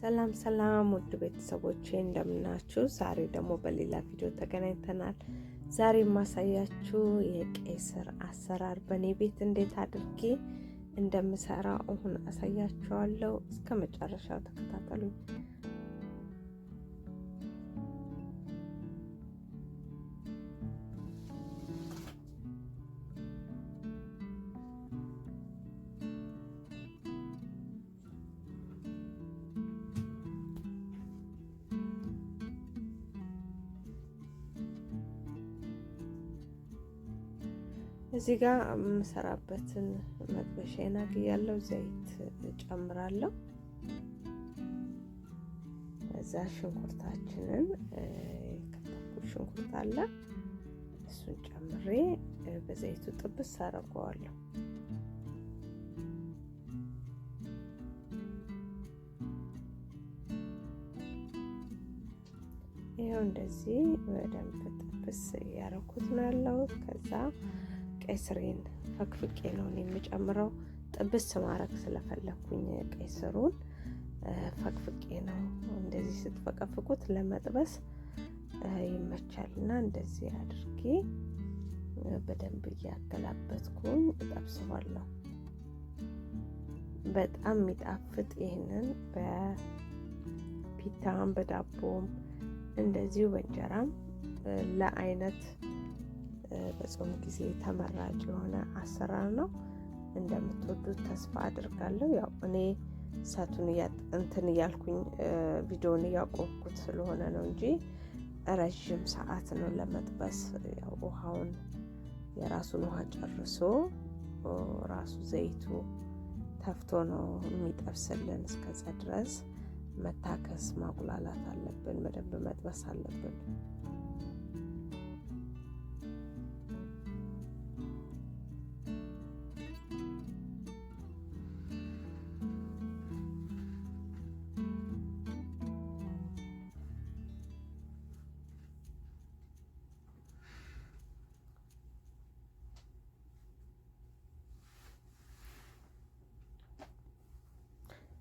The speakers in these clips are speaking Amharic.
ሰላም ሰላም ውድ ቤተሰቦቼ እንደምናችሁ። ዛሬ ደግሞ በሌላ ቪዲዮ ተገናኝተናል። ዛሬ ማሳያችሁ የቀይ ስር አሰራር በኔ ቤት እንዴት አድርጌ እንደምሰራ አሁን አሳያችኋለሁ። እስከ መጨረሻው ተከታተሉኝ። እዚህ ጋር የምሰራበትን መጥበሻዬን አግያለሁ። ዘይት ጨምራለሁ። እዛ ሽንኩርታችንን የከተፍኩት ሽንኩርት አለ፣ እሱን ጨምሬ በዘይቱ ጥብስ አደርገዋለሁ። ይኸው እንደዚህ በደንብ ጥብስ ያደረኩት ነው ያለው። ከዛ ቀይ ስሬን ፈቅፍቄ ነው የምጨምረው። ጥብስ ማድረግ ስለፈለኩኝ ቀይ ስሩን ፈቅፍቄ ነው። እንደዚህ ስትፈቀፍቁት ለመጥበስ ይመቻልና እንደዚህ አድርጌ በደንብ እያገላበጥኩኝ እጠብሰዋለሁ። በጣም የሚጣፍጥ ይሄንን በፒታም በዳቦም እንደዚሁ በእንጀራም ለአይነት በጾም ጊዜ ተመራጭ የሆነ አሰራር ነው። እንደምትወዱት ተስፋ አድርጋለሁ። ያው እኔ እሳቱን እያልኩኝ ቪዲዮውን እያቆምኩት ስለሆነ ነው እንጂ ረዥም ሰዓት ነው ለመጥበስ። ያው ውሃውን የራሱን ውሃ ጨርሶ ራሱ ዘይቱ ተፍቶ ነው የሚጠብስልን። እስከዛ ድረስ መታከስ ማቁላላት አለብን። በደንብ መጥበስ አለብን።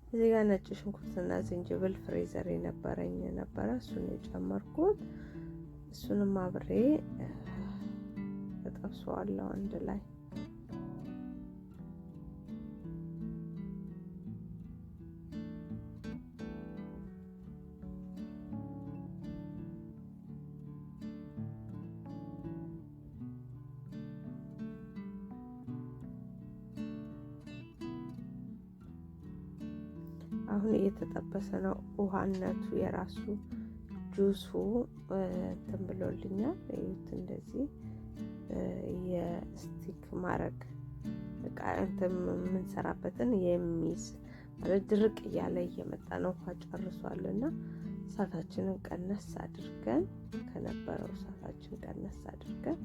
እዚህ ጋር ነጭ ሽንኩርትና ዝንጅብል ፍሬዘር የነበረኝ ነበረ፣ እሱን የጨመርኩት። እሱንም አብሬ እጠብሰዋለሁ አንድ ላይ። አሁን እየተጠበሰ ነው። ውሃነቱ የራሱ ጁሱ እንትን ብሎልኛል። እዩት። እንደዚህ የስቲክ ማረግ በቃ እንትን የምንሰራበትን የሚይዝ ማለት ድርቅ እያለ እየመጣ ነው። ውሃ ጨርሷልና እሳታችንን ቀነስ አድርገን ከነበረው እሳታችን ቀነስ አድርገን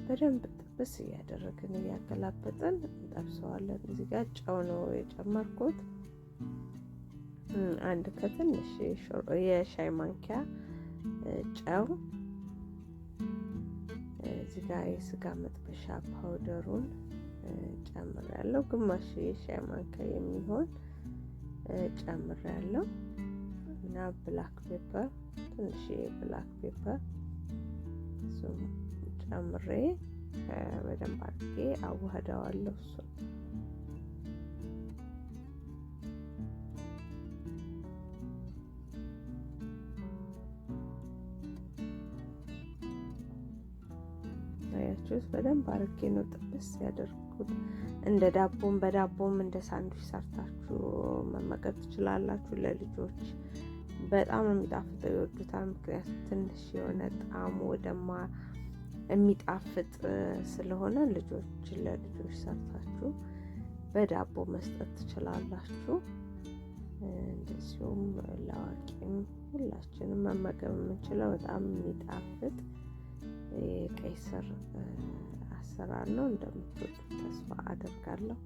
በደንብ ጥብስ እያደረግን እያገላበጥን እንጠብሰዋለን። እዚህ ጋር ጨው ነው የጨመርኩት። አንድ ከትንሽ የሻይ ማንኪያ ጨው። እዚህ ጋር የስጋ መጥበሻ ፓውደሩን ጨምሬያለሁ። ግማሽ የሻይ ማንኪያ የሚሆን ጨምሬያለሁ እና ብላክ ፔፐር፣ ትንሽ ብላክ ፔፐር እሱም ጨምሬ በደንብ አድርጌ አዋህደዋለሁ። እሱ በደንብ አድርጌ ነው ጥብስ ያደርኩት። እንደ ዳቦም በዳቦም እንደ ሳንድዊች ሰርታችሁ መመገብ ትችላላችሁ። ለልጆች በጣም የሚጣፍጠው ይወዱታል። ምክንያቱም ትንሽ የሆነ ጣዕሙ ወደማ የሚጣፍጥ ስለሆነ ለልጆች ሰርታችሁ በዳቦ መስጠት ትችላላችሁ። እንደዚሁም ለአዋቂም ሁላችንም መመገብ የምንችለው በጣም የሚጣፍጥ የቀይ ስር አሰራር ነው። እንደምትወዱት ተስፋ አደርጋለሁ።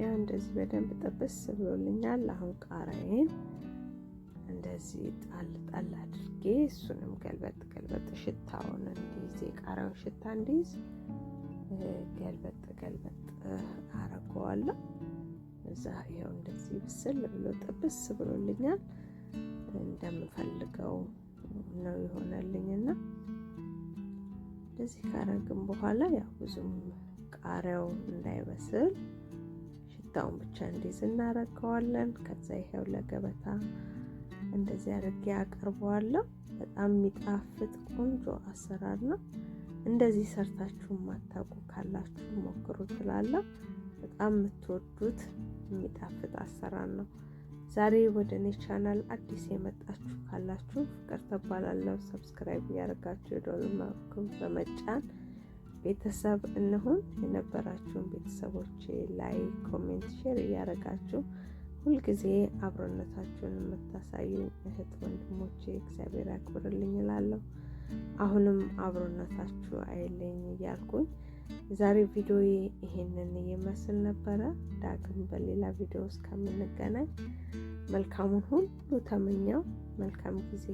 ያው እንደዚህ በደንብ ጥብስ ብሎልኛል። አሁን ቃሪያዬን እንደዚህ ጣል አድርጌ እሱንም ገልበጥ ሽታውን እንዲይዝ የቃሪያውን ሽታ እንዲይዝ ገልበጥ አረገዋለሁ። እዛ ይኸው እንደዚህ ብስል ብሎ ጥብስ ብሎልኛል። እንደምፈልገው ነው ይሆናልኝና እንደዚህ ካረግን በኋላ ያው ብዙም ቃሪያው እንዳይበስል ሽታውን ብቻ እንዲይዝ እናረገዋለን። ከዛ ይሄው ለገበታ እንደዚህ አድርጌ አቀርበዋለሁ። በጣም የሚጣፍጥ ቆንጆ አሰራር ነው። እንደዚህ ሰርታችሁ ማታውቁ ካላችሁ ሞክሩ ትላለሁ። በጣም የምትወዱት የሚጣፍጥ አሰራር ነው። ዛሬ ወደ እኔ ቻናል አዲስ የመጣችሁ ካላችሁ ፍቅር ተባላለሁ። ሰብስክራይብ ያደርጋችሁ የደወል ምልክቱን በመጫን ቤተሰብ እንሁን። የነበራችሁን ቤተሰቦቼ ላይክ፣ ኮሜንት፣ ሼር እያደረጋችሁ ሁልጊዜ አብሮነታችሁን የምታሳዩ እህት ወንድሞቼ እግዚአብሔር ያክብርልኝ እላለሁ። አሁንም አብሮነታችሁ አይለኝ እያልኩኝ ዛሬ ቪዲዮ ይሄንን ይመስል ነበረ። ዳግም በሌላ ቪዲዮ እስከምንገናኝ መልካሙን ሁሉ ተመኘው። መልካም ጊዜ